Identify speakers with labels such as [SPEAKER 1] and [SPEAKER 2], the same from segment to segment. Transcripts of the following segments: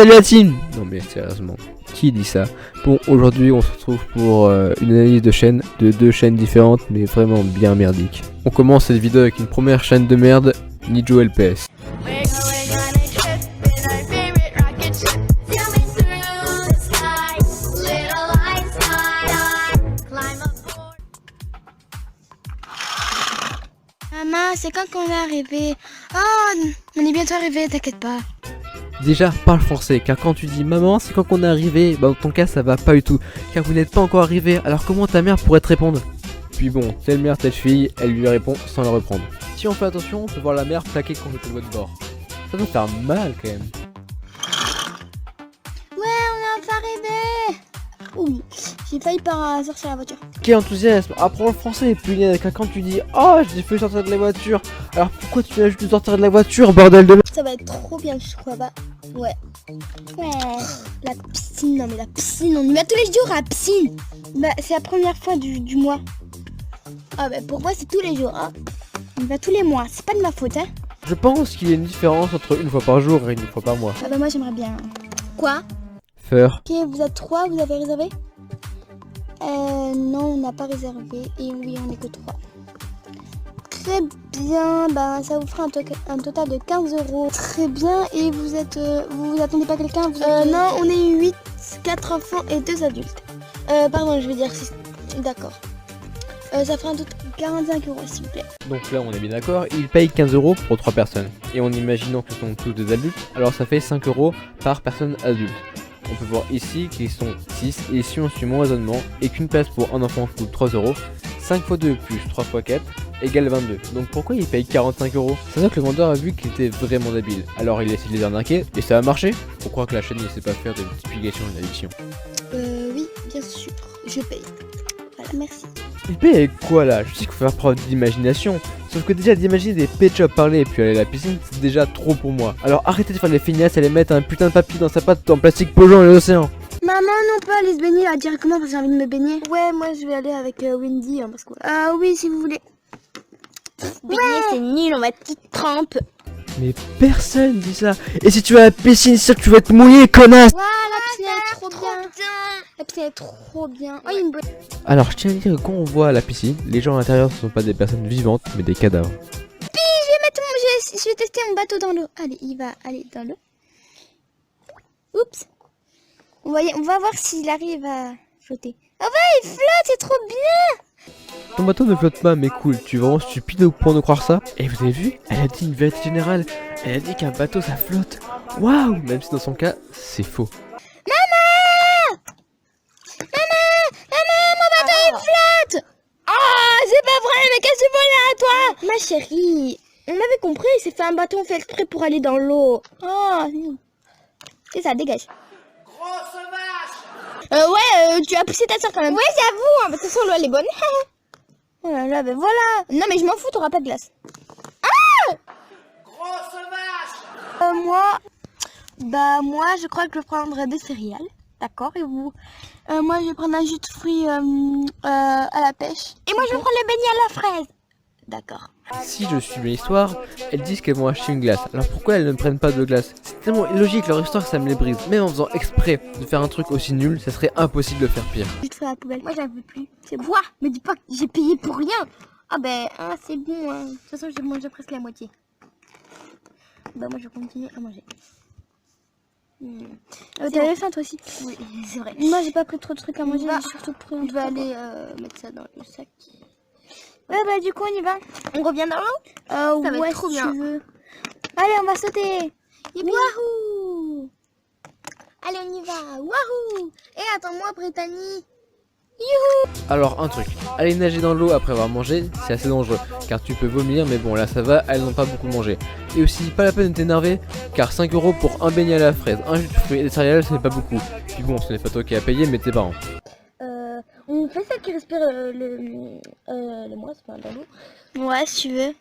[SPEAKER 1] salut la team. Non mais sérieusement, qui dit ça? Bon, aujourd'hui on se retrouve pour une analyse de chaîne, de deux chaînes différentes mais vraiment bien merdiques. On commence cette vidéo avec une première chaîne de merde, Nijo LPS.
[SPEAKER 2] Maman, c'est quand qu'on est arrivé? Oh, on est bientôt arrivé, t'inquiète pas.
[SPEAKER 1] Déjà, parle français, car quand tu dis maman, c'est quand qu'on est arrivé, bah dans ton cas ça va pas du tout, car vous n'êtes pas encore arrivé, alors comment ta mère pourrait te répondre? Puis bon, telle mère, telle fille, elle lui répond sans la reprendre. Si on fait attention, on peut voir la mère plaquer contre le tableau de bord. Ça doit faire mal quand même.
[SPEAKER 2] Ouais, on est enfin arrivé. Oui, j'ai failli pas sortir la voiture.
[SPEAKER 1] Quel enthousiasme, apprends le français, punaise, car quand tu dis oh j'ai fait sortir de la voiture, alors pourquoi tu viens juste de sortir de la voiture, bordel de merde?
[SPEAKER 2] Ça va être trop bien, je crois pas. Ouais. Ouais. La piscine, non mais la piscine, on y va tous les jours à la piscine. Bah, c'est la première fois du mois. Ah bah pour moi c'est tous les jours, hein. On y va tous les mois, c'est pas de ma faute, hein.
[SPEAKER 1] Je pense qu'il y a une différence entre une fois par jour et une fois par mois.
[SPEAKER 2] Ah bah moi j'aimerais bien. Quoi?
[SPEAKER 1] Faire.
[SPEAKER 2] Ok, vous êtes 3, vous avez réservé? Non, on n'a pas réservé. Et oui, on n'est que 3. Très bien, bah ça vous fera un total de 15 €. Très bien, et vous êtes... vous attendez pas quelqu'un? Non, on est 8, 4 enfants et 2 adultes. Pardon, je veux dire 6. D'accord. Ça fera un total de 45 € s'il vous plaît.
[SPEAKER 1] Donc là on est bien d'accord, il paye 15 € pour 3 personnes. Et en imaginant que ce sont tous des adultes, alors ça fait 5 € par personne adulte. On peut voir ici qu'ils sont 6 et si on suit mon raisonnement et qu'une place pour un enfant coûte 3 €, 5 x 2 plus 3 x 4 égale 22. Donc pourquoi il paye 45 €? C'est vrai que le vendeur a vu qu'il était vraiment habile. Alors il a essayé de les arnaquer et ça a marché. Faut croire que la chaîne ne sait pas faire de multiplication et d'addition.
[SPEAKER 2] Oui, bien sûr, je paye. Voilà, merci.
[SPEAKER 1] Il paye avec quoi là? Je sais qu'il faut faire preuve d'imagination. Sauf que déjà d'imaginer des pet shops parler et puis aller à la piscine, c'est déjà trop pour moi. Alors arrêtez de faire les feignasses et aller mettre un putain de papier dans sa pâte en plastique polluant l'océan.
[SPEAKER 2] Maman, non, on peut aller se baigner là directement parce que j'ai envie de me baigner. Ouais, moi je vais aller avec Wendy, hein, parce que... oui, si vous voulez. Baigner, c'est nul, on va être toute trempe.
[SPEAKER 1] Mais personne dit ça. Et si tu vas à la piscine, c'est sûr que tu vas te mouiller, connasse.
[SPEAKER 2] Waouh, la piscine est trop bien. La piscine est trop bien. Oh, il y a une bonne...
[SPEAKER 1] Alors je tiens à dire que quand on voit la piscine, les gens à l'intérieur ne sont pas des personnes vivantes, mais des cadavres.
[SPEAKER 2] Je vais tester mon bateau dans l'eau. Allez, il va aller dans l'eau. Oups. On va voir s'il arrive à flotter. Ah ouais, il flotte, c'est trop bien.
[SPEAKER 1] Ton bateau ne flotte pas, mais cool. Tu es vraiment stupide au point de croire ça? Et vous avez vu? Elle a dit une vérité générale. Elle a dit qu'un bateau ça flotte. Waouh! Même si dans son cas, c'est faux.
[SPEAKER 2] Maman, mon bateau il flotte. Ah, c'est pas vrai, mais qu'est-ce que tu veux là, toi? Ma chérie, on avait compris, c'est fait un bateau, on fait exprès pour aller dans l'eau. Oh, c'est ça, dégage.
[SPEAKER 3] Grosse vache!
[SPEAKER 2] Ouais, tu as poussé ta soeur quand même. Ouais, j'avoue, hein, de toute façon, l'eau elle est bonne. Oh là là, ben voilà. Non, mais je m'en fous, t'auras pas de glace. Ah!
[SPEAKER 3] Grosse vache!
[SPEAKER 2] Moi, je crois que je vais prendre des céréales. D'accord, et vous? Moi, je vais prendre un jus de fruits à la pêche. Et moi, je vais prendre le beignet à la fraise. D'accord.
[SPEAKER 1] Si je suis l'histoire, elles disent qu'elles vont acheter une glace. Alors pourquoi elles ne prennent pas de glace? C'est tellement illogique leur histoire que ça me les brise. Même en faisant exprès de faire un truc aussi nul, ça serait impossible de faire pire.
[SPEAKER 2] Je te fais la poubelle. Moi, j'en veux plus. C'est bois. Me dis pas que j'ai payé pour rien. Ah ben, c'est bon. De toute façon, j'ai mangé presque la moitié. Bah moi, je vais continuer à manger. T'avais faim toi aussi? Oui, c'est vrai. Moi, j'ai pas pris trop de trucs à manger. J'ai surtout pris un truc. Je vais aller mettre ça dans le sac. Ouais, bah du coup, on y va. On revient dans l'eau? Ça va être trop bien. Tu veux. Allez, on va sauter. Wahou! Allez, on y va. Wahou! Et attends-moi, Brittany. Youhou!
[SPEAKER 1] Alors un truc, aller nager dans l'eau après avoir mangé, c'est assez dangereux, car tu peux vomir, mais bon là ça va, elles n'ont pas beaucoup mangé. Et aussi, pas la peine de t'énerver, car 5 € pour un beignet à la fraise, un jus de fruits et des céréales, ce n'est pas beaucoup. Puis bon, ce n'est pas toi qui as payé, mais tes parents.
[SPEAKER 2] On fait ça qui respire le moi, c'est pas dans l'eau. Ouais, si tu veux.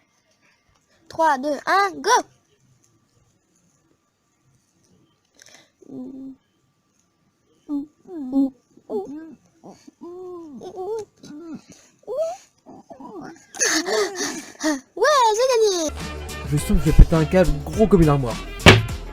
[SPEAKER 2] 3, 2, 1, go! Ouais, j'ai gagné!
[SPEAKER 1] Je sens que j'ai pété un câble gros comme une armoire.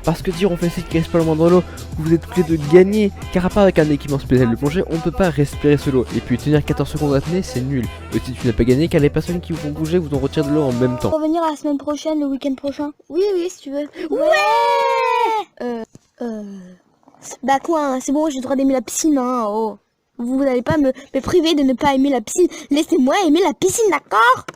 [SPEAKER 1] Parce que dire on fait site qui reste pas loin dans l'eau, vous êtes clé de gagner. Car à part avec un équipement spécial de plongée, on ne peut pas respirer sous l'eau. Et puis tenir 14 secondes à tenir, c'est nul. Et si tu n'as pas gagné, car les personnes qui vous font bouger vous en retirent de l'eau en même temps.
[SPEAKER 2] On va revenir la semaine prochaine, le week-end prochain. Oui, si tu veux. Ouais. Bah quoi, hein, c'est bon, j'ai le droit d'aimer la piscine, hein. Oh. Vous n'allez pas me priver de ne pas aimer la piscine. Laissez-moi aimer la piscine, d'accord?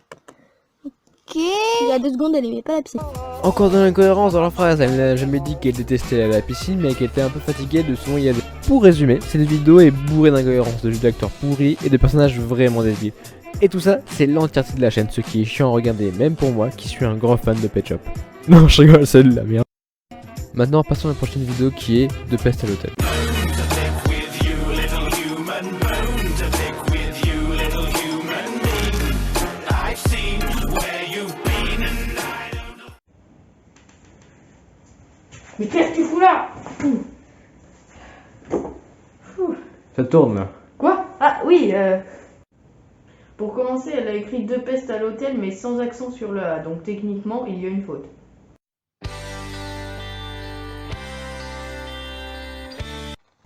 [SPEAKER 2] Ok. Il y a 2 secondes, elle aimait pas la piscine.
[SPEAKER 1] Encore de l'incohérence dans la phrase, elle n'a jamais dit qu'elle détestait la piscine, mais qu'elle était un peu fatiguée de son y aller. Pour résumer, cette vidéo est bourrée d'incohérences, de jeux d'acteurs pourris et de personnages vraiment débiles. Et tout ça, c'est l'entièreté de la chaîne, ce qui est chiant à regarder, même pour moi qui suis un grand fan de Pet Shop. Non, je rigole, c'est de la merde. Maintenant, passons à la prochaine vidéo qui est de Peste à l'hôtel.
[SPEAKER 4] Mais qu'est-ce que tu fous là?
[SPEAKER 1] Ça tourne là.
[SPEAKER 4] Quoi? Ah oui, pour commencer, elle a écrit 2 pestes à l'hôtel, mais sans accent sur le A, donc techniquement, il y a une faute.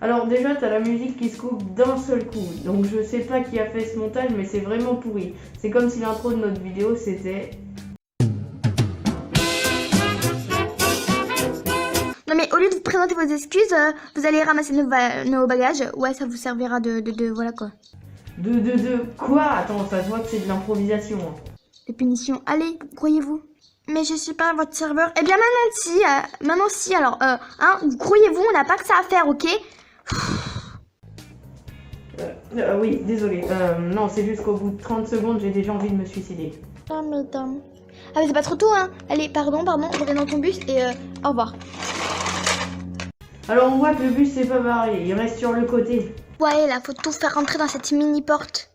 [SPEAKER 4] Alors déjà, t'as la musique qui se coupe d'un seul coup, donc je sais pas qui a fait ce montage, mais c'est vraiment pourri. C'est comme si l'intro de notre vidéo, c'était...
[SPEAKER 2] Non mais au lieu de présenter vos excuses, vous allez ramasser nos bagages. Ouais, ça vous servira de voilà quoi.
[SPEAKER 4] De quoi? Attends, ça se voit que c'est de l'improvisation.
[SPEAKER 2] De punition. Allez, croyez-vous. Mais je suis pas votre serveur. Eh bien maintenant si, alors, croyez-vous, on n'a pas que ça à faire, ok?
[SPEAKER 4] Oui, désolé. Non, c'est juste qu'au bout de 30 secondes, j'ai déjà envie de me suicider.
[SPEAKER 2] Ah mais c'est pas trop tôt, hein. Allez, pardon, reviens dans ton bus et au revoir.
[SPEAKER 4] Alors on voit que le bus s'est pas barré, il reste sur le côté.
[SPEAKER 2] Ouais, là, faut tout faire rentrer dans cette mini porte.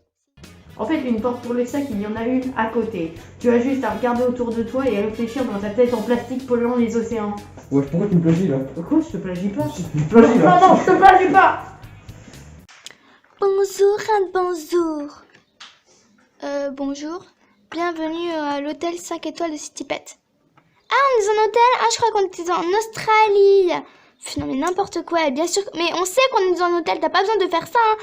[SPEAKER 4] En fait, une porte pour les sacs, il y en a une à côté. Tu as juste à regarder autour de toi et à réfléchir dans ta tête en plastique polluant les océans.
[SPEAKER 5] Ouais, pourquoi tu me plagies là?
[SPEAKER 4] Pourquoi je te plagie pas?
[SPEAKER 5] Tu me plagies là?
[SPEAKER 4] Non, je te plagie pas!
[SPEAKER 2] Bonjour. Bonjour. Bienvenue à l'hôtel 5 étoiles de CityPet. Ah, on est dans un hôtel? Ah, je crois qu'on était en Australie. Non mais n'importe quoi, bien sûr. Mais on sait qu'on est dans un hôtel, t'as pas besoin de faire ça, hein.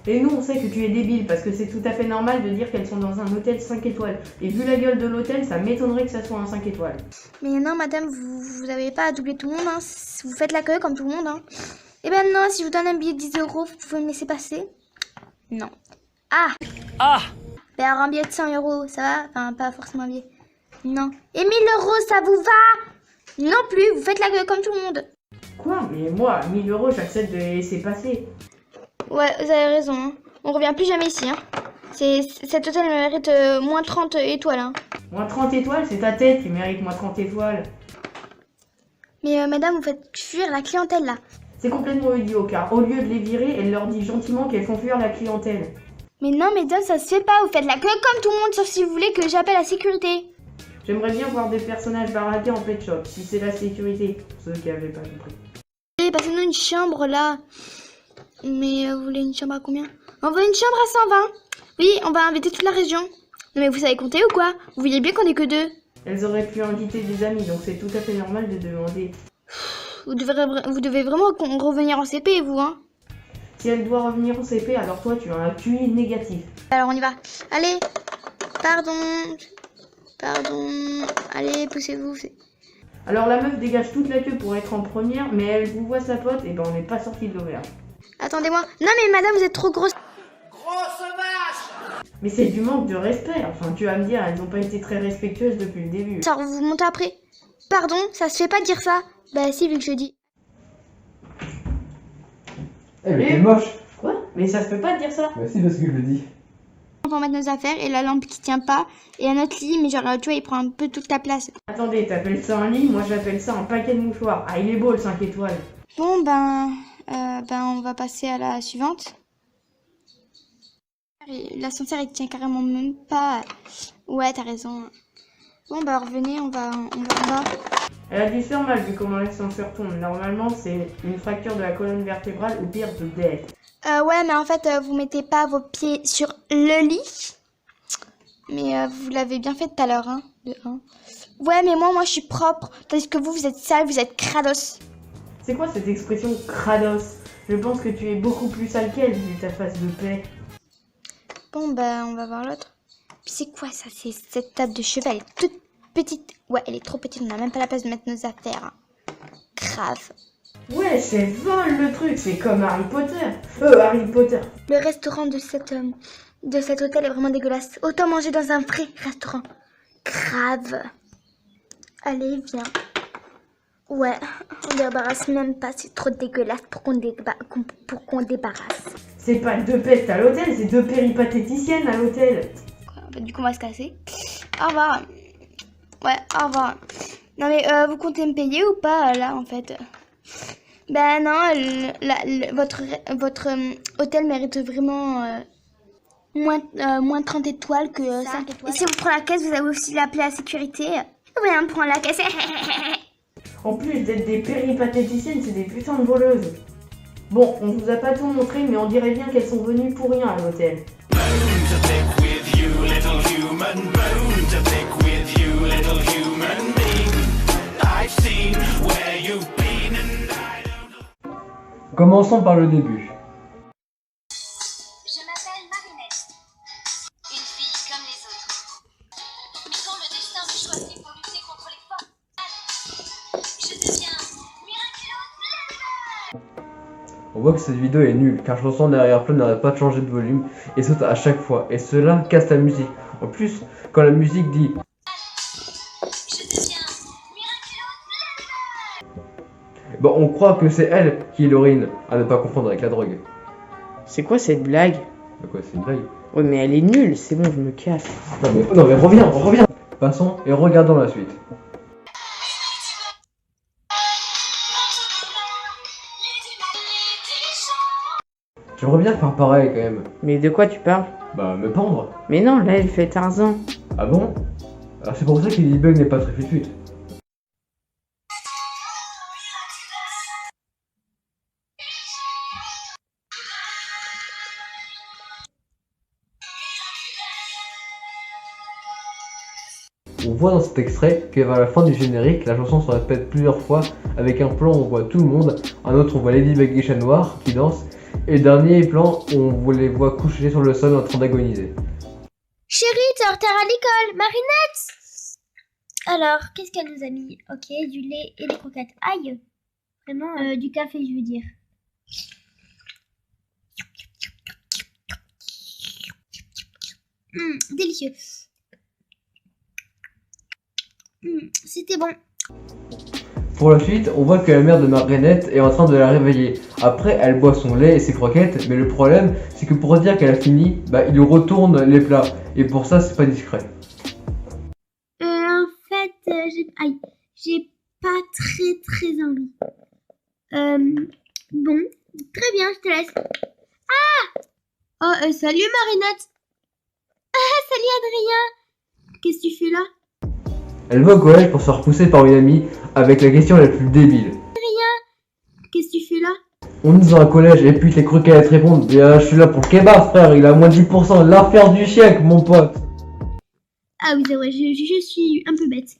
[SPEAKER 4] Et nous, on sait que tu es débile parce que c'est tout à fait normal de dire qu'elles sont dans un hôtel 5 étoiles. Et vu la gueule de l'hôtel, ça m'étonnerait que ça soit un 5 étoiles.
[SPEAKER 2] Mais non, madame, vous avez pas à doubler tout le monde, hein. Vous faites la queue comme tout le monde, hein. Et ben non, si je vous donne un billet de 10 €, vous pouvez me laisser passer? Non. Ah Ben alors un billet de 100 €, ça va? Enfin, pas forcément un billet. Non. Et 1000 €, ça vous va? Non plus, vous faites la queue comme tout le monde.
[SPEAKER 4] Quoi? Mais moi, 1000 €, j'accepte de les laisser passer.
[SPEAKER 2] Ouais, vous avez raison, hein. On revient plus jamais ici, hein. Cet hôtel mérite moins 30 étoiles, hein.
[SPEAKER 4] Moins 30 étoiles, c'est ta tête qui mérite moins 30 étoiles.
[SPEAKER 2] Mais madame, vous faites fuir la clientèle, là.
[SPEAKER 4] C'est complètement idiot, car au lieu de les virer, elle leur dit gentiment qu'elles font fuir la clientèle.
[SPEAKER 2] Mais non, mesdames, ça se fait pas. Vous faites la queue comme tout le monde, sauf si vous voulez que j'appelle la sécurité.
[SPEAKER 4] J'aimerais bien voir des personnages baraqués en pet shop, si c'est la sécurité, pour ceux qui avaient pas compris.
[SPEAKER 2] Allez, passez-nous une chambre, là. Mais vous voulez une chambre à combien? On veut une chambre à 120. Oui, on va inviter toute la région. Non mais vous savez compter ou quoi? Vous voyez bien qu'on est que 2.
[SPEAKER 4] Elles auraient pu inviter des amis, donc c'est tout à fait normal de demander.
[SPEAKER 2] Vous devez vraiment revenir en CP, vous, hein?
[SPEAKER 4] Si elle doit revenir en CP, alors toi tu as un QI négatif.
[SPEAKER 2] Alors on y va. Allez, pardon. Allez, poussez-vous.
[SPEAKER 4] Alors la meuf dégage toute la queue pour être en première, mais elle vous voit sa pote, et ben on n'est pas sorti de l'auberge.
[SPEAKER 2] Attendez-moi. Non mais madame, vous êtes trop grosse.
[SPEAKER 3] Grosse vache!
[SPEAKER 4] Mais c'est du manque de respect, enfin tu vas me dire, elles n'ont pas été très respectueuses depuis le début.
[SPEAKER 2] Ça, vous montez après. Pardon, ça se fait pas de dire ça. Bah si, vu que je dis.
[SPEAKER 5] Eh mais t'es moche!
[SPEAKER 4] Quoi? Mais ça se peut pas de dire ça.
[SPEAKER 5] Bah si, parce que je le dis.
[SPEAKER 2] On va mettre nos affaires et la lampe qui tient pas et un autre lit, mais genre tu vois il prend un peu toute ta place.
[SPEAKER 4] Attendez, t'appelles ça un lit? Moi j'appelle ça un paquet de mouchoirs. Ah il est beau le 5 étoiles.
[SPEAKER 2] Bon on va passer à la suivante. L'ascenseur il tient carrément même pas. Ouais t'as raison. Bon revenez, on va en bas.
[SPEAKER 4] Elle a dû se faire mal vu comment l'ascenseur tourne. Normalement c'est une fracture de la colonne vertébrale ou pire de death.
[SPEAKER 2] Ouais mais en fait vous mettez pas vos pieds sur le lit. Mais vous l'avez bien fait tout à l'heure, hein. De 1. Ouais, mais moi je suis propre, tandis que vous êtes sale, vous êtes crados.
[SPEAKER 4] C'est quoi cette expression crados? Je pense que tu es beaucoup plus sale qu'elle vu ta face de paix.
[SPEAKER 2] Bon, bah, on va voir l'autre. Puis c'est quoi ça? C'est cette table de chevet, elle est toute petite. Ouais, elle est trop petite, on n'a même pas la place de mettre nos affaires. Hein. Grave.
[SPEAKER 4] Ouais, c'est vol le truc, c'est comme Harry Potter. Harry Potter.
[SPEAKER 2] Le restaurant de cet hôtel est vraiment dégueulasse. Autant manger dans un vrai restaurant. Grave. Allez, viens. Ouais, on débarrasse même pas, c'est trop dégueulasse pour qu'on débarrasse.
[SPEAKER 4] C'est pas 2 pestes à l'hôtel, c'est 2 péripatéticiennes à l'hôtel.
[SPEAKER 2] Bah, du coup, on va se casser. Au revoir. Ouais, au revoir. Non mais, vous comptez me payer ou pas, là, en fait? Ben non, votre hôtel mérite vraiment moins 30 étoiles que 5 étoiles. Et si on prend la caisse, vous avez aussi l'appel à la sécurité. Ouais, on prend la caisse.
[SPEAKER 4] En plus d'être des péripatéticiennes, c'est des putains de voleuses. Bon, on vous a pas tout montré, mais on dirait bien qu'elles sont venues pour rien à l'hôtel.
[SPEAKER 5] Commençons par le début.
[SPEAKER 6] Je m'appelle Marinette, une fille comme les autres. Mais quand le destin me choisit pour lutter contre les forces, je deviens miraculeuse.
[SPEAKER 5] On voit que cette vidéo est nulle, car chanson d'arrière-plan n'arrête pas de changer de volume et saute à chaque fois, et cela casse la musique. En plus, quand la musique dit
[SPEAKER 6] Je deviens miraculeuse.
[SPEAKER 5] bon, on croit que c'est elle qui est l'héroïne, à ne pas confondre avec la drogue.
[SPEAKER 4] C'est quoi cette blague?
[SPEAKER 5] De quoi, c'est une blague?
[SPEAKER 4] Ouais, mais elle est nulle, c'est bon, je me casse.
[SPEAKER 5] Non mais reviens. Passons et regardons la suite. J'aimerais bien faire pareil quand même.
[SPEAKER 4] Mais de quoi tu parles?
[SPEAKER 5] Bah, me pendre.
[SPEAKER 4] Mais non, là, elle fait Tarzan.
[SPEAKER 5] Ah bon? Alors c'est pour ça que Ladybug n'est pas très fut. On voit dans cet extrait que vers la fin du générique, la chanson se répète plusieurs fois avec un plan où on voit tout le monde, un autre on voit Ladybug et Chat Noir qui dansent, et le dernier plan où on les voit couchés sur le sol en train d'agoniser.
[SPEAKER 2] Chérie, t'es en retard à l'école, Marinette. Alors, qu'est-ce qu'elle nous a mis? Ok, du lait et des croquettes. Aïe. Vraiment, du café, je veux dire. Délicieux. C'était bon.
[SPEAKER 5] Pour la suite, on voit que la mère de Marinette est en train de la réveiller. Après, elle boit son lait et ses croquettes, mais le problème, c'est que pour dire qu'elle a fini, bah il retourne les plats. Et pour ça, c'est pas discret.
[SPEAKER 2] En fait, j'ai pas très envie. Bon, très bien, je te laisse. Ah! Oh, salut Marinette. Ah, salut Adrien. Qu'est-ce que tu fais là?
[SPEAKER 5] Elle va au collège pour se faire repousser par une amie avec la question la plus débile.
[SPEAKER 2] Qu'est-ce que tu fais là?
[SPEAKER 5] On est dans un collège et puis les croquettes répondent bien, je suis là pour le kebab frère, il a moins de 10%, l'affaire du siècle mon pote.
[SPEAKER 2] Ah oui, c'est vrai, je suis un peu bête.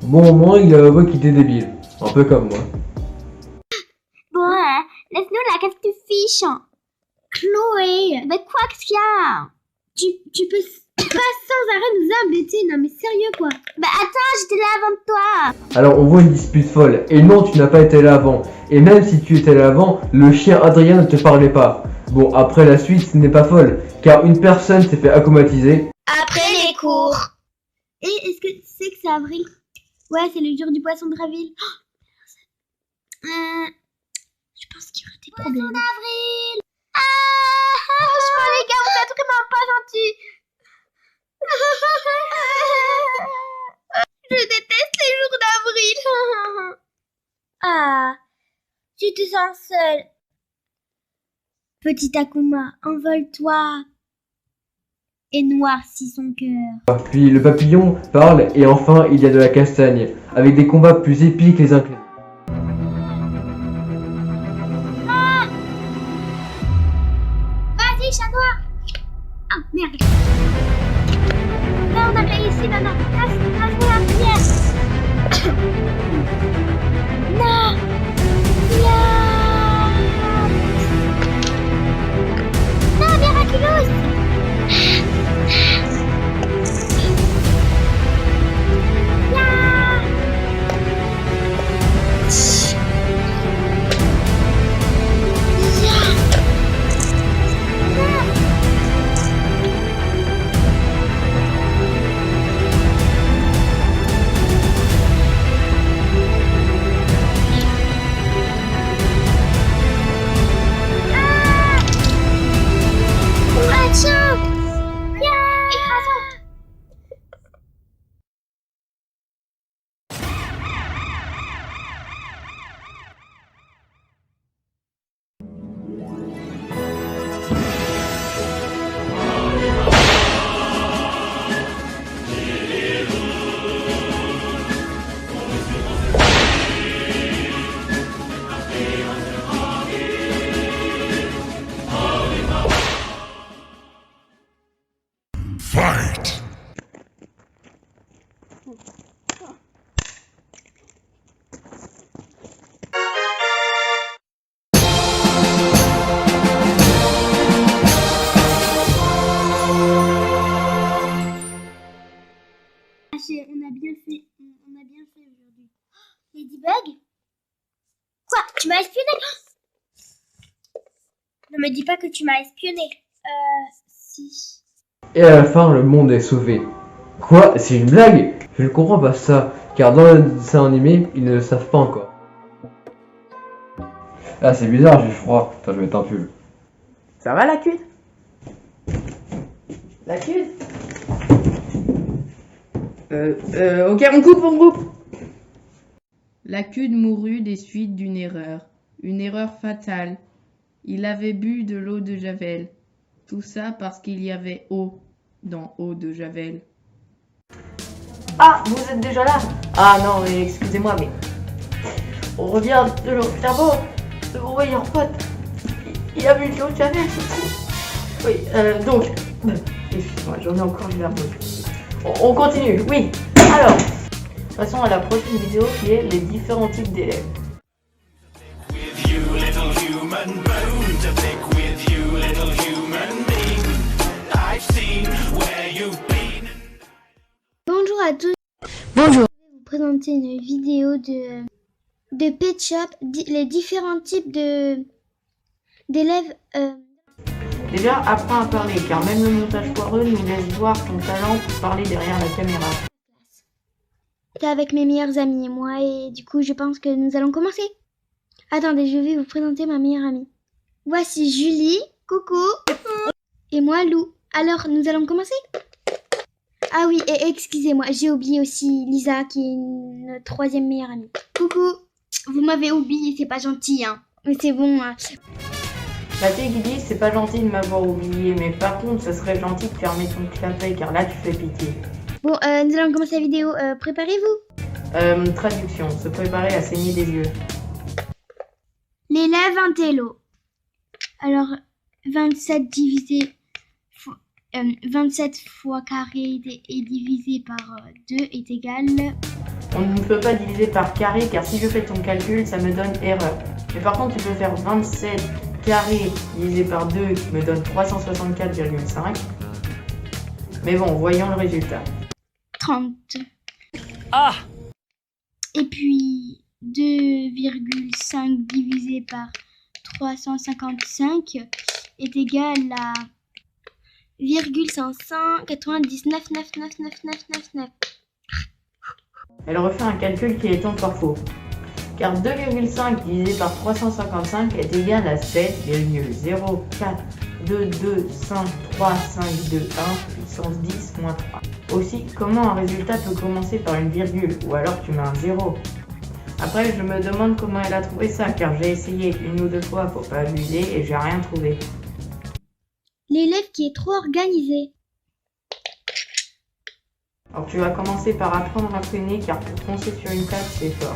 [SPEAKER 5] Bon au moins il avoue qu'il était débile, un peu comme moi.
[SPEAKER 2] Bon, laisse-nous là, qu'est-ce que tu fiches? Chloé, mais quoi qu'est-ce qu'il y a? Tu peux pas sans arrêt nous embêter, non mais sérieux quoi. Bah attends, j'étais là avant toi.
[SPEAKER 5] Alors on voit une dispute folle, et non tu n'as pas été là avant, et même si tu étais là avant, le chien Adrien ne te parlait pas. Bon après la suite ce n'est pas folle, car une personne s'est fait accomatiser.
[SPEAKER 2] Après les cours. Et est-ce que tu sais que c'est avril? Ouais, c'est le jour du poisson de Raville. Je pense qu'il y aura des problèmes. Poisson d'avril. Ah, franchement les gars, vous êtes vraiment pas gentils. Je déteste les jours d'avril. Ah, tu te sens seule. Petit Akuma, envole-toi et noircis son cœur.
[SPEAKER 5] Puis le papillon parle, et enfin il y a de la castagne, avec des combats plus épiques les uns que les autres.
[SPEAKER 2] Vas-y, chat noir. Ah, merde. Là, on arrive ici maintenant. Lâche-moi la pierre. Non. Non, miraculous. On a bien fait aujourd'hui. Ladybug? Quoi? Tu m'as espionné? Ne me dis pas que tu m'as espionné. Si.
[SPEAKER 5] Et à la fin, le monde est sauvé. Quoi? C'est une blague? Je ne comprends pas ça, car dans le dessin animé, ils ne le savent pas encore. Ah, c'est bizarre, j'ai froid. Attends, je vais mettre un pull.
[SPEAKER 4] Ça va la cuite? La cuite? Ok, on coupe. Lacude mourut des suites d'une erreur fatale. Il avait bu de l'eau de Javel. Tout ça parce qu'il y avait eau dans eau de Javel. Ah, vous êtes déjà là? Ah non, mais excusez-moi, mais on revient de l'Octavo, de mon meilleur pote. Il a bu de l'eau de Javel. Oui, donc, excusez-moi, j'en ai encore une verbe. On continue, oui. Alors, passons à la prochaine vidéo qui est les différents types d'élèves.
[SPEAKER 2] Bonjour à tous.
[SPEAKER 7] Bonjour.
[SPEAKER 2] Je vais vous présenter une vidéo de Pet Shop, les différents types d'élèves.
[SPEAKER 4] Déjà, apprends à parler, car même le montage foireux nous laisse voir ton talent pour parler derrière la caméra.
[SPEAKER 2] C'est avec mes meilleurs amis et moi, et du coup, je pense que nous allons commencer. Attendez, je vais vous présenter ma meilleure amie. Voici Julie, coucou, et moi Lou. Alors, nous allons commencer? Ah oui, et excusez-moi, j'ai oublié aussi Lisa, qui est notre troisième meilleure amie. Coucou, vous m'avez oublié, c'est pas gentil, hein. Mais c'est bon, hein.
[SPEAKER 4] La fille qui dit c'est pas gentil de m'avoir oublié, mais par contre, ça serait gentil de fermer ton clapet, car là, tu fais pitié.
[SPEAKER 2] Bon, nous allons commencer la vidéo. Préparez-vous.
[SPEAKER 4] Traduction, se préparer à saigner des yeux.
[SPEAKER 2] L'élève intello. Alors, 27 fois carré et divisé par 2 est égal...
[SPEAKER 4] On ne peut pas diviser par carré, car si je fais ton calcul, ça me donne erreur. Mais par contre, tu peux faire 27 carré divisé par 2 qui me donne 364,5. Mais bon, voyons le résultat.
[SPEAKER 2] 30.
[SPEAKER 7] Ah!
[SPEAKER 2] Et puis 2,5 divisé par 355 est égal à 0,599999999.
[SPEAKER 4] Elle refait un calcul qui est encore faux. Car 2,5 divisé par 355 est égal à 7,04225352 puissance 10 moins 3. Aussi, comment un résultat peut commencer par une virgule, ou alors tu mets un 0? Après, je me demande comment elle a trouvé ça, car j'ai essayé une ou deux fois pour pas abuser et j'ai rien trouvé.
[SPEAKER 2] L'élève qui est trop organisé.
[SPEAKER 4] Alors tu vas commencer par apprendre à freiner, car pour foncer sur une table, c'est fort.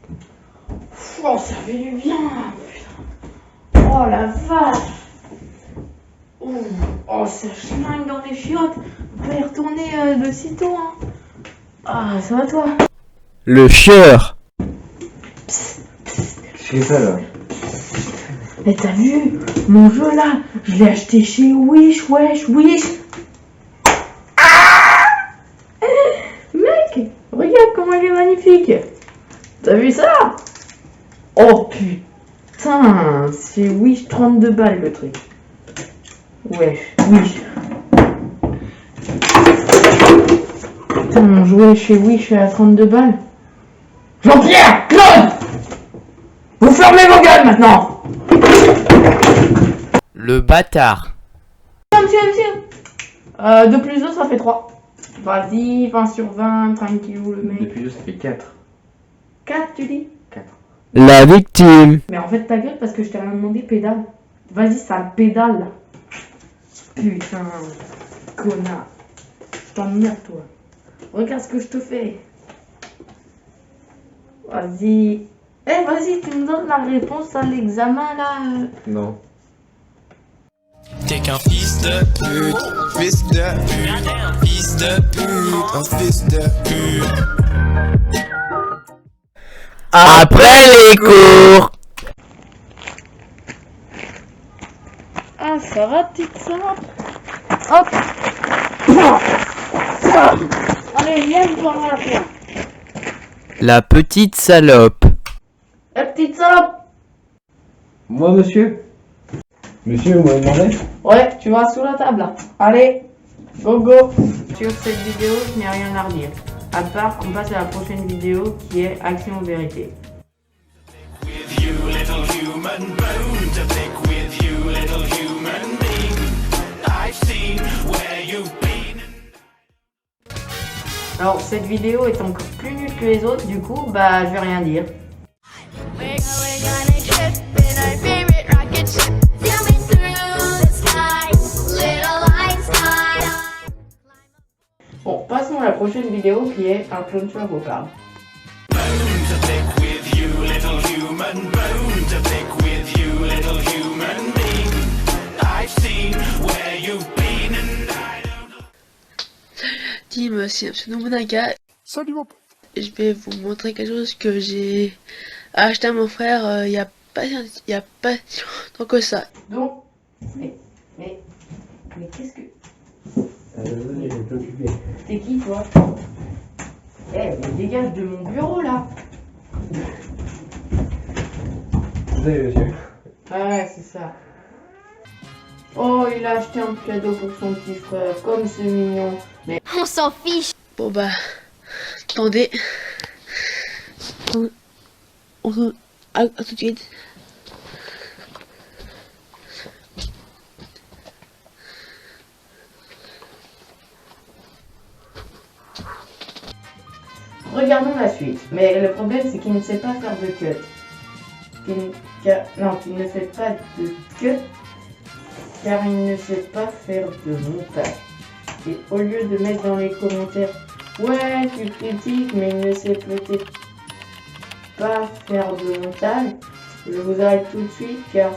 [SPEAKER 4] Oh, ça fait du bien. Putain. Oh la vache. Oh, ça schlingue dans les chiottes. On peut y retourner de sitôt. Hein. Ah, ça va toi?
[SPEAKER 1] Le chieur.
[SPEAKER 5] Je fais ça là.
[SPEAKER 4] Mais t'as vu mon jeu là? Je l'ai acheté chez Wish, wesh, Wish. Ah mec, regarde comment il est magnifique. T'as vu ça? Oh putain, c'est Wish 32 balles le truc. Wesh, Wish. Putain, mon jouet chez Wish à 32 balles. Jean-Pierre, Claude, vous fermez vos gueules maintenant.
[SPEAKER 1] Le bâtard.
[SPEAKER 4] Monsieur. 2 plus 2 ça fait 3. Vas-y, 20 sur 20, tranquillou le mec.
[SPEAKER 5] 2 plus 2 ça fait 4.
[SPEAKER 4] 4 tu dis?
[SPEAKER 5] 4.
[SPEAKER 1] La victime.
[SPEAKER 4] Mais en fait ta gueule parce que je t'ai rien demandé, pédale. Vas-y, ça pédale là. Putain, connard. Je t'emmerde toi. Regarde ce que je te fais. Vas-y. Eh vas-y, tu me donnes la réponse à l'examen là.
[SPEAKER 5] Non.
[SPEAKER 7] T'es qu'un fils de pute, fils de pute, fils de pute, un fils de pute.
[SPEAKER 1] Après les cours.
[SPEAKER 4] Ah, ça va, petite salope. Hop. Allez, viens, je prends la faire.
[SPEAKER 1] La petite salope.
[SPEAKER 4] La petite salope.
[SPEAKER 5] Moi, monsieur? Monsieur, vous m'avez demandé?
[SPEAKER 4] Ouais, tu vas sous la table là. Allez, go go. Sur cette vidéo, je n'ai rien à redire. À part qu'on passe à la prochaine vidéo qui est Action Vérité. Alors cette vidéo est encore plus nulle que les autres, du coup bah je vais rien dire. Bon, passons à la prochaine vidéo qui est un clown sur vocal.
[SPEAKER 8] Team, c'est absolument Monaga.
[SPEAKER 3] Salut mon pote.
[SPEAKER 8] Je vais vous montrer quelque chose que j'ai acheté à mon frère il y a pas tant que ça.
[SPEAKER 4] Donc, mais qu'est-ce que...
[SPEAKER 5] Désolé, je vais t'occuper.
[SPEAKER 4] T'es qui toi? Eh, mais dégage de mon bureau là.
[SPEAKER 5] Désolé, monsieur.
[SPEAKER 4] Ouais, c'est ça. Oh, il a acheté un cadeau pour son petit frère, comme c'est mignon. Mais
[SPEAKER 2] On s'en fiche.
[SPEAKER 8] Bon bah, attendez. À tout de suite.
[SPEAKER 4] regardons la suite. Mais le problème, c'est qu'il ne sait pas faire de cut. Qu'il ne fait pas de cut, car il ne sait pas faire de montage. Et au lieu de mettre dans les commentaires, ouais, tu critiques, mais il ne sait peut-être pas faire de montage, je vous arrête tout de suite, car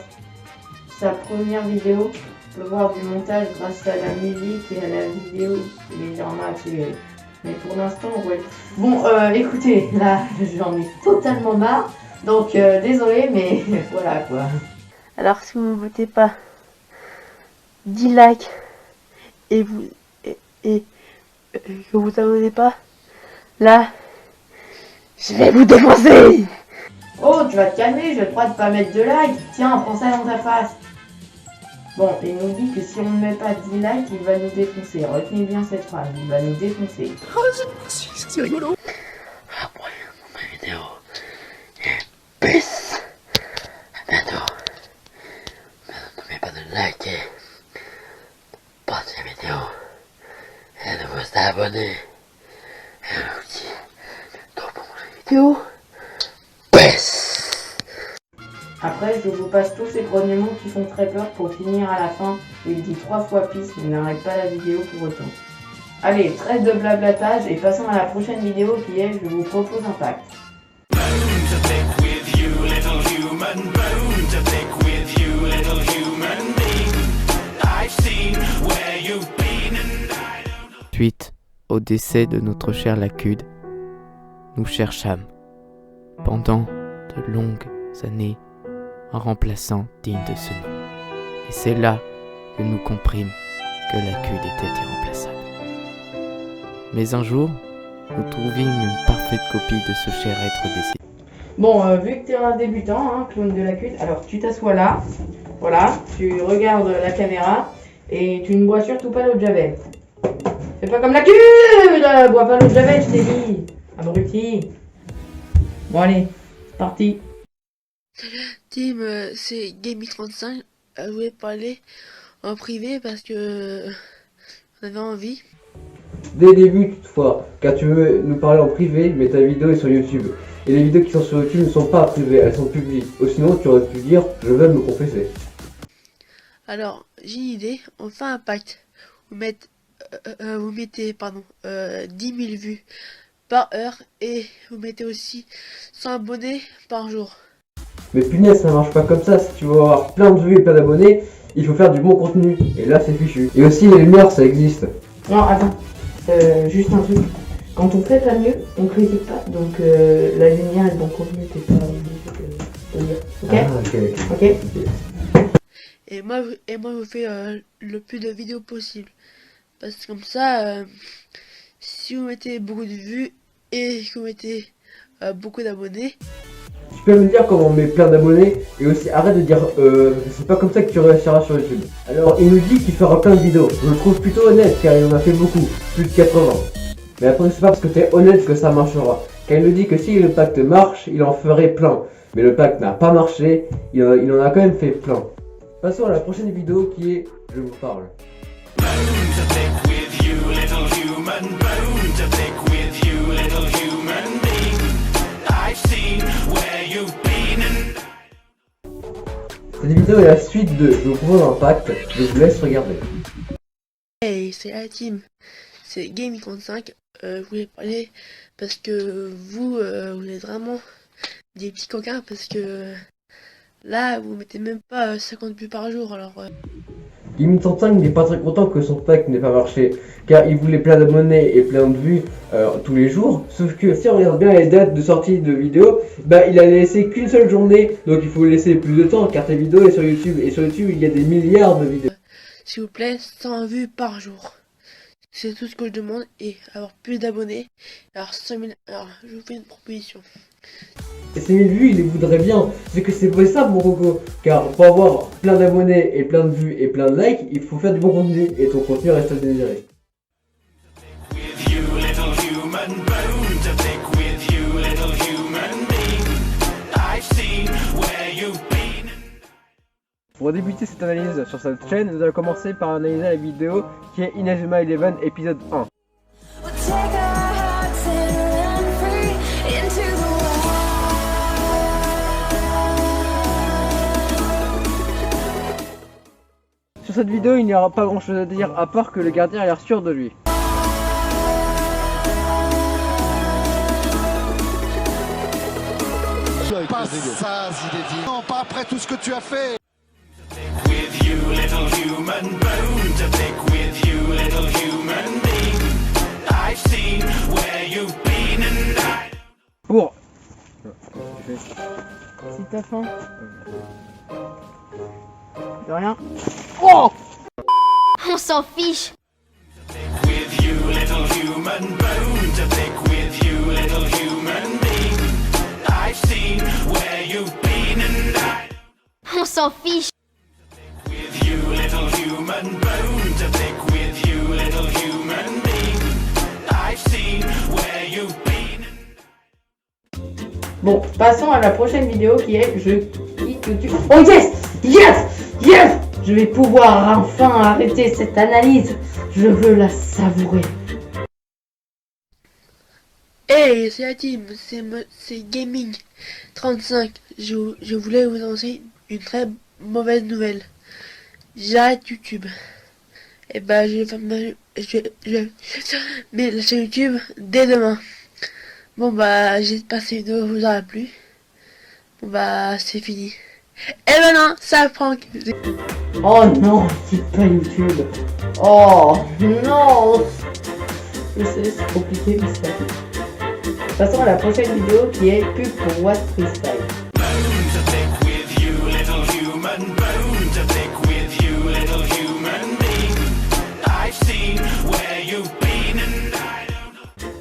[SPEAKER 4] sa première vidéo peut voir du montage grâce à la musique et à la vidéo légèrement accélérée. Mais pour l'instant, ouais. Bon, écoutez, là, j'en ai totalement marre. Donc, désolé, mais voilà quoi.
[SPEAKER 8] Alors si vous ne votez pas 10 likes et que vous abonnez pas, là, je vais vous défoncer.
[SPEAKER 4] Oh, tu vas te calmer, j'ai le droit de pas mettre de like. Tiens, prends ça dans ta face. Bon, il nous dit que si on ne met pas 10 likes, il va nous défoncer. Retenez bien cette phrase, il va nous défoncer.
[SPEAKER 3] C'est rigolo.
[SPEAKER 8] Après ma vidéo. Peace. À bientôt. N'oubliez pas de liker, partager la vidéo et de vous abonner. Et je vous dis bientôt pour une vidéo. Peace.
[SPEAKER 4] Après, je vous passe tous ces grognements qui font très peur pour finir à la fin. Il dit 3 fois peace, mais n'arrête pas la vidéo pour autant. Allez, trêve de blablatage et passons à la prochaine vidéo qui est je vous propose un pacte.
[SPEAKER 7] human bone to pick with you, little human being. I've seen where you've been and I don't know.
[SPEAKER 9] Suite au décès de notre cher Lacude, nous cherchâmes, pendant de longues années, un remplaçant digne de ce nom. Et c'est là que nous comprîmes que Lacude était irremplaçable. Mais un jour, nous trouvîmes une parfaite copie de ce cher être décédé.
[SPEAKER 4] Bon, vu que tu es un débutant, hein, clown de Lacude, alors tu t'assois là, voilà, tu regardes la caméra et tu ne bois surtout pas l'eau de Javel. Fais pas comme Lacude, bois pas l'eau de Javel, je t'ai dit, abruti. Bon allez, c'est parti.
[SPEAKER 10] Tim, c'est Gaming35. Je voulais parler en privé parce que on avait envie.
[SPEAKER 5] Dès le début, toutefois, car tu veux nous parler en privé, mais ta vidéo est sur YouTube. Et les vidéos qui sont sur YouTube ne sont pas privées, elles sont publiques. Ou sinon, tu aurais pu dire, je veux me confesser.
[SPEAKER 10] Alors, j'ai une idée, on fait un pacte. Vous mettez 10 000 vues par heure et vous mettez aussi 100 abonnés par jour.
[SPEAKER 5] Mais punaise, ça marche pas comme ça. Si tu veux avoir plein de vues et plein d'abonnés, il faut faire du bon contenu. Et là, c'est fichu. Et aussi, les lumières, ça existe.
[SPEAKER 4] Non, attends, juste un truc. Quand on fait pas mieux, on critique pas. Donc la lumière et le bon contenu, t'es pas obligé de dire. Ok,
[SPEAKER 5] Ah, ok.
[SPEAKER 10] Et moi, je vous fais le plus de vidéos possible. Parce que comme ça, si vous mettez beaucoup de vues et que vous mettez beaucoup d'abonnés.
[SPEAKER 5] Tu peux me dire comment on met plein d'abonnés. Et aussi, arrête de dire, c'est pas comme ça que tu réussiras sur YouTube. Alors, il nous dit qu'il fera plein de vidéos. Je le trouve plutôt honnête, car il en a fait beaucoup. Plus de 80. Mais après, c'est pas parce que t'es honnête que ça marchera. Car il nous dit que si le pacte marche, il en ferait plein. Mais le pacte n'a pas marché, il en a quand même fait plein. Passons à la prochaine vidéo qui est Je vous parle.
[SPEAKER 7] Bone to pick with you, little human bone to pick with you, little human being. I've seen where you've been and
[SPEAKER 5] Cette vidéo est la suite de Je vous propose un pacte, je vous laisse regarder.
[SPEAKER 10] Hey, c'est la team, c'est Gaming35. Je voulais parler parce que vous êtes vraiment des petits coquins parce que là vous mettez même pas 50 vues par jour alors.
[SPEAKER 5] Gaming35 n'est pas très content que son pacte n'ait pas marché, car il voulait plein d'abonnés et plein de vues tous les jours, sauf que si on regarde bien les dates de sortie de vidéos, bah il a laissé qu'une seule journée, donc il faut laisser plus de temps, car ta vidéo est sur YouTube, et sur YouTube il y a des milliards de vidéos.
[SPEAKER 10] S'il vous plaît, 100 vues par jour. C'est tout ce que je demande et avoir plus d'abonnés. Alors 100 000, alors je vous fais une proposition.
[SPEAKER 5] Et ces 1000 vues, il les voudrait bien, c'est que c'est pas ça mon coco, car pour avoir plein d'abonnés et plein de vues et plein de likes, il faut faire du bon contenu, et ton contenu reste à désirer.
[SPEAKER 7] with you, little human bone to pick with you, little human being. I've seen where you've been.
[SPEAKER 5] Pour débuter cette analyse sur cette chaîne, nous allons commencer par analyser la vidéo qui est Inazuma Eleven épisode 1. Sur cette vidéo, il n'y aura pas grand chose à dire à part que le gardien a l'air sûr de lui.
[SPEAKER 3] Pas ça, Zinedine. Non, pas après tout ce que tu as fait.
[SPEAKER 7] With you, little human bone to pick with you, little human being. I've seen where you've been and I.
[SPEAKER 5] Pour...
[SPEAKER 4] Si t'as faim. De rien. Oh!
[SPEAKER 2] On s'en fiche.
[SPEAKER 7] With you, little human bone to pick with you, little human being. I've seen where you've been and I.
[SPEAKER 2] On s'en fiche.
[SPEAKER 7] With you, little human bone to pick with you, little human being. I've seen where you've been.
[SPEAKER 4] Bon, passons à la prochaine vidéo qui est Je quitte YouTube. Oh yes! Yes! Yes! Je vais pouvoir enfin arrêter cette analyse. Je veux la savourer.
[SPEAKER 10] Hey, c'est la team, c'est Gaming35. Je voulais vous annoncer une très mauvaise nouvelle. J'arrête YouTube. Et bah, je vais mais la chaîne YouTube dès demain. Bon bah, j'ai passé une heure, vous aurez plu. bah c'est fini. Et maintenant, ça prend...
[SPEAKER 4] Oh non, c'est pas YouTube. Oh non. Je sais, c'est compliqué, mais c'est pas tout. Passons à la prochaine vidéo qui est pub pour What Freestyle.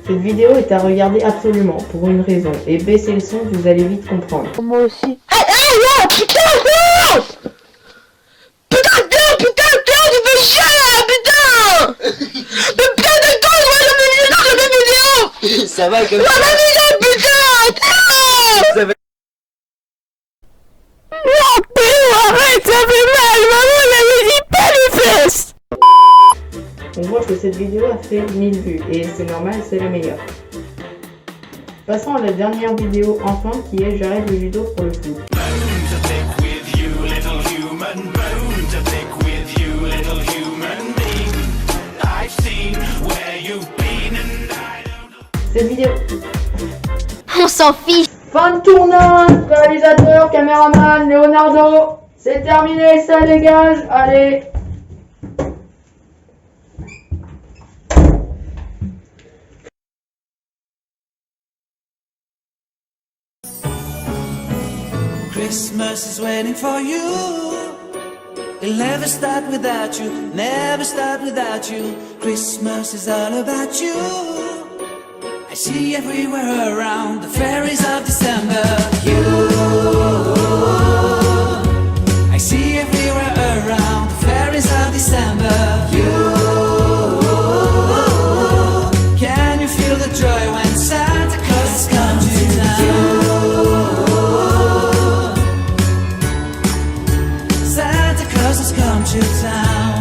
[SPEAKER 4] Cette vidéo est à regarder absolument, pour une raison, et baissez le son, vous allez vite comprendre.
[SPEAKER 10] Moi aussi. Hey, putain, non! Putain, tu fais chier là, putain! Mais putain de temps, je vois la même vidéo!
[SPEAKER 8] Ça va comme
[SPEAKER 10] la même vidéo, putain!
[SPEAKER 8] Ça va.
[SPEAKER 10] Non, putain, arrête, ça fait mal! Maman, elle avait dit pas les fesses!
[SPEAKER 4] On voit que cette vidéo a fait 1000 vues, et c'est normal, c'est la meilleure. Passons à la dernière vidéo enfin, qui est j'arrête le judo pour le foot. Cette vidéo...
[SPEAKER 2] On s'en fiche.
[SPEAKER 4] Fin de tournage, réalisateur, caméraman, Leonardo. C'est terminé, ça dégage, allez.
[SPEAKER 7] Christmas is waiting for you. It'll never start without you, never start without you. Christmas is all about you. I see everywhere around the fairies of December. You, I see everywhere around the fairies of December. You, can you feel the joy when Santa Claus comes to town? Santa Claus has come to town.